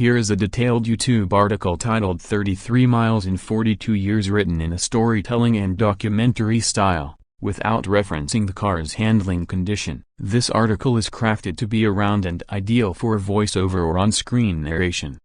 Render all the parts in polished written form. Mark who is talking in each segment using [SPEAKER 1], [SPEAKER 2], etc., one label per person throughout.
[SPEAKER 1] Here is a detailed YouTube article titled 33 Miles in 42 Years, written in a storytelling and documentary style, without referencing the car's handling condition. This article is crafted to be around and ideal for voiceover or on-screen narration.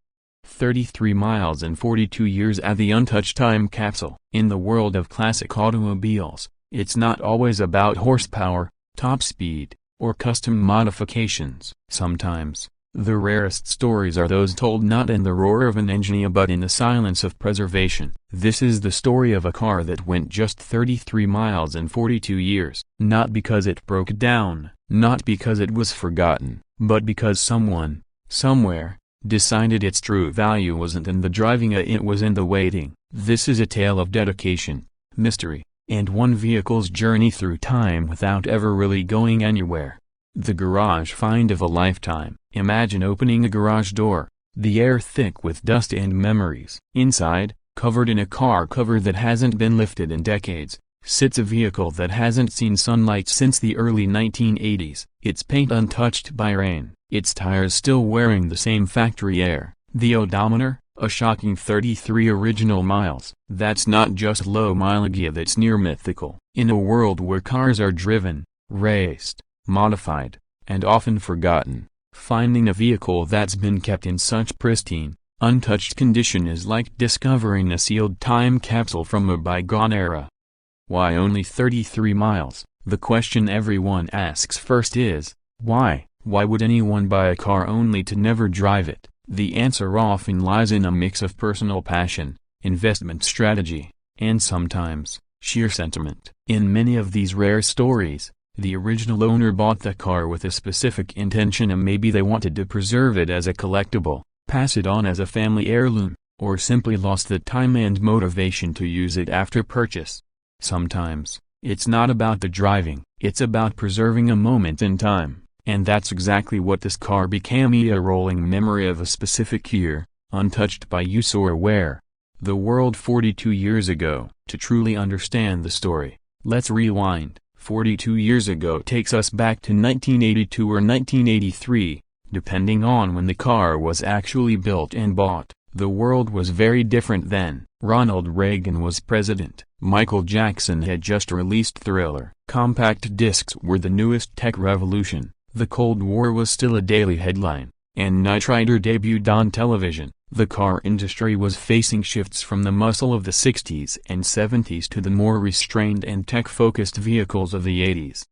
[SPEAKER 1] 33 miles in 42 years at the Untouched time capsule. In the world of classic automobiles, it's not always about horsepower, top speed, or custom modifications. Sometimes, the rarest stories are those told not in the roar of an engine but in the silence of preservation. This is the story of a car that went just 33 miles in 42 years. Not because it broke down, not because it was forgotten, but because someone, somewhere, decided its true value wasn't in the driving, it was in the waiting. This is a tale of dedication, mystery, and one vehicle's journey through time without ever really going anywhere. The garage find of a lifetime. Imagine opening a garage door, the air thick with dust and memories. Inside, covered in a car cover that hasn't been lifted in decades, sits a vehicle that hasn't seen sunlight since the early 1980s. Its paint untouched by rain, its tires still wearing the same factory air. The odometer, a shocking 33 original miles. That's not just low mileage, that's near mythical. In a world where cars are driven, raced, modified, and often forgotten, finding a vehicle that's been kept in such pristine, untouched condition is like discovering a sealed time capsule from a bygone era. Why only 33 miles? The question everyone asks first is, why? Why would anyone buy a car only to never drive it? The answer often lies in a mix of personal passion, investment strategy, and sometimes, sheer sentiment. In many of these rare stories, the original owner bought the car with a specific intention, and maybe they wanted to preserve it as a collectible, pass it on as a family heirloom, or simply lost the time and motivation to use it after purchase. Sometimes, it's not about the driving, it's about preserving a moment in time, and that's exactly what this car became, a rolling memory of a specific year, untouched by use or wear. The world 42 years ago. To truly understand the story, let's rewind. 42 years ago takes us back to 1982 or 1983, depending on when the car was actually built and bought. The world was very different then. Ronald Reagan was president. Michael Jackson had just released Thriller. Compact discs were the newest tech revolution. The Cold War was still a daily headline, and Knight Rider debuted on television. The car industry was facing shifts from the muscle of the 60s and 70s to the more restrained and tech-focused vehicles of the 80s.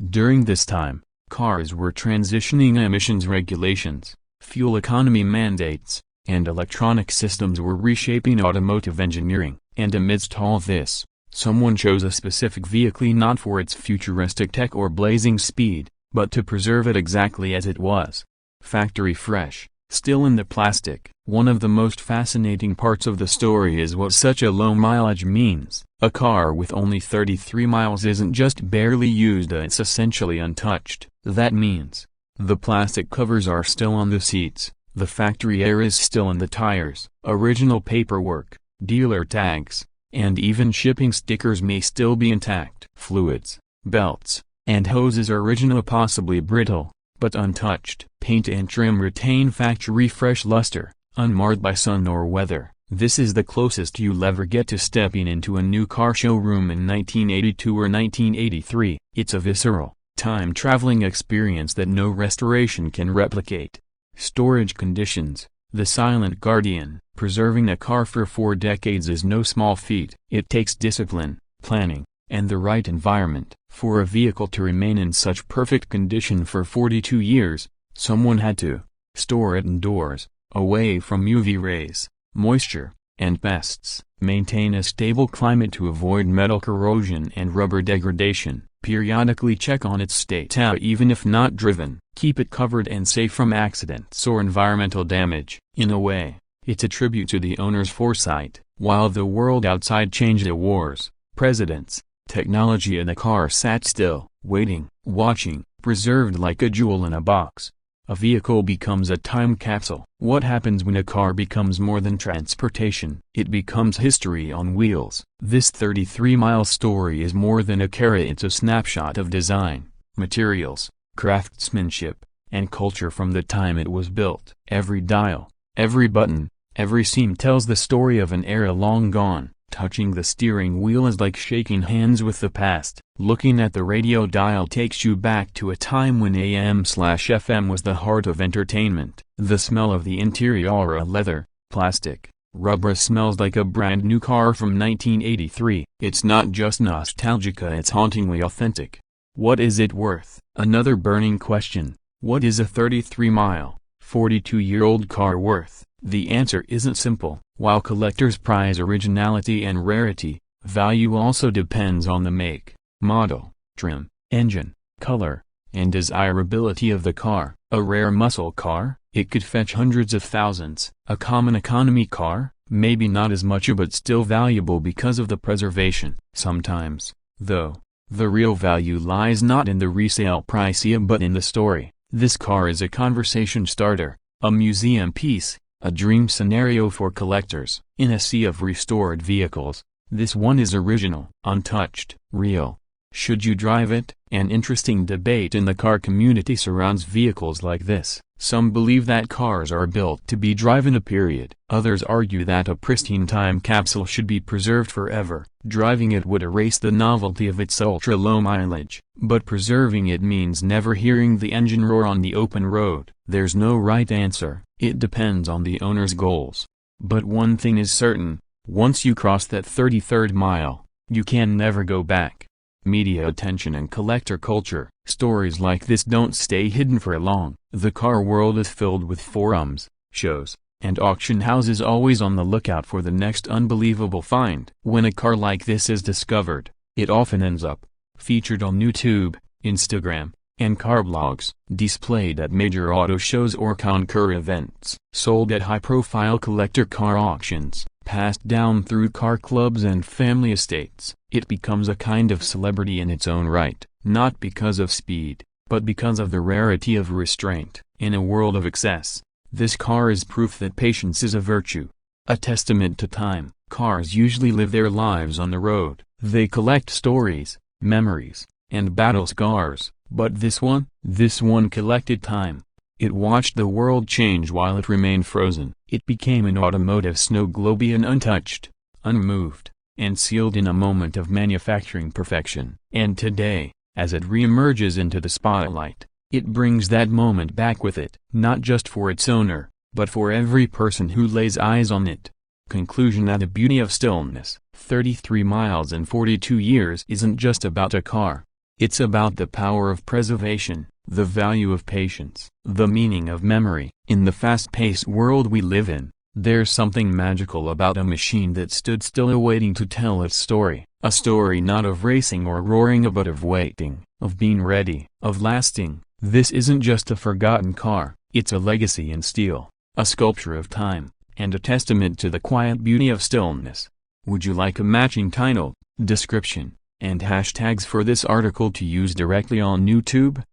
[SPEAKER 1] During this time, cars were transitioning. Emissions regulations, fuel economy mandates, and electronic systems were reshaping automotive engineering. And amidst all this, someone chose a specific vehicle not for its futuristic tech or blazing speed, but to preserve it exactly as it was. Factory fresh, still in the plastic. One of the most fascinating parts of the story is what such a low mileage means. A car with only 33 miles isn't just barely used, it's essentially untouched. That means, the plastic covers are still on the seats, the factory air is still in the tires, original paperwork, dealer tags, and even shipping stickers may still be intact. Fluids, belts, and hoses are original, possibly brittle, but untouched. Paint and trim retain factory fresh luster, unmarred by sun or weather. This is the closest you'll ever get to stepping into a new car showroom in 1982 or 1983. It's a visceral, time-traveling experience that no restoration can replicate. Storage conditions, the silent guardian. Preserving a car for 4 decades is no small feat. It takes discipline, planning, and the right environment. For a vehicle to remain in such perfect condition for 42 years, someone had to store it indoors, away from UV rays, moisture, and pests. Maintain a stable climate to avoid metal corrosion and rubber degradation. Periodically check on its state even if not driven. Keep it covered and safe from accidents or environmental damage. In a way, it's a tribute to the owner's foresight. While the world outside changed, the wars, presidents, technology, and the car sat still, waiting, watching, preserved like a jewel in a box. A vehicle becomes a time capsule. What happens when a car becomes more than transportation? It becomes history on wheels. This 33-mile story is more than a car, it's a snapshot of design, materials, craftsmanship, and culture from the time it was built. Every dial, Every button, every seam tells the story of an era long gone. Touching the steering wheel is like shaking hands with the past. Looking at the radio dial takes you back to a time when AM/FM was the heart of entertainment. The smell of the interior, leather, plastic, rubber, smells like a brand new car from 1983. It's not just nostalgica, it's hauntingly authentic. What is it worth? Another burning question. What is a 33-mile, 42-year-old car worth? The answer isn't simple. While collectors prize originality and rarity, value also depends on the make, model, trim, engine, color, and desirability of the car. A rare muscle car? It could fetch hundreds of thousands. A common economy car? Maybe not as much, but still valuable because of the preservation. Sometimes, though, the real value lies not in the resale price but in the story. This car is a conversation starter, a museum piece, a dream scenario for collectors. In a sea of restored vehicles, this one is original, untouched, real. Should you drive it? An interesting debate in the car community surrounds vehicles like this. Some believe that cars are built to be driven, period. Others argue that a pristine time capsule should be preserved forever. Driving it would erase the novelty of its ultra-low mileage, but preserving it means never hearing the engine roar on the open road. There's no right answer. It depends on the owner's goals. But one thing is certain, once you cross that 33rd mile, you can never go back. Media attention and collector culture. Stories like this don't stay hidden for long. The car world is filled with forums, shows, and auction houses always on the lookout for the next unbelievable find. When a car like this is discovered, it often ends up featured on YouTube, Instagram, and car blogs, displayed at major auto shows or concours events, sold at high-profile collector car auctions, passed down through car clubs and family estates. It becomes a kind of celebrity in its own right, not because of speed, but because of the rarity of restraint. In a world of excess, this car is proof that patience is a virtue, a testament to time. Cars usually live their lives on the road. They collect stories, memories, and battle scars. But this one collected time. It watched the world change while it remained frozen. It became an automotive snow globe, untouched, unmoved, and sealed in a moment of manufacturing perfection. And today, as it reemerges into the spotlight, it brings that moment back with it, not just for its owner, but for every person who lays eyes on it. Conclusion: that the beauty of stillness, 33 miles and 42 years, isn't just about a car. It's about the power of preservation, the value of patience, the meaning of memory. In the fast-paced world we live in, there's something magical about a machine that stood still awaiting to tell its story. A story not of racing or roaring but of waiting, of being ready, of lasting. This isn't just a forgotten car, it's a legacy in steel, a sculpture of time, and a testament to the quiet beauty of stillness. Would you like a matching title, description, and hashtags for this article to use directly on YouTube?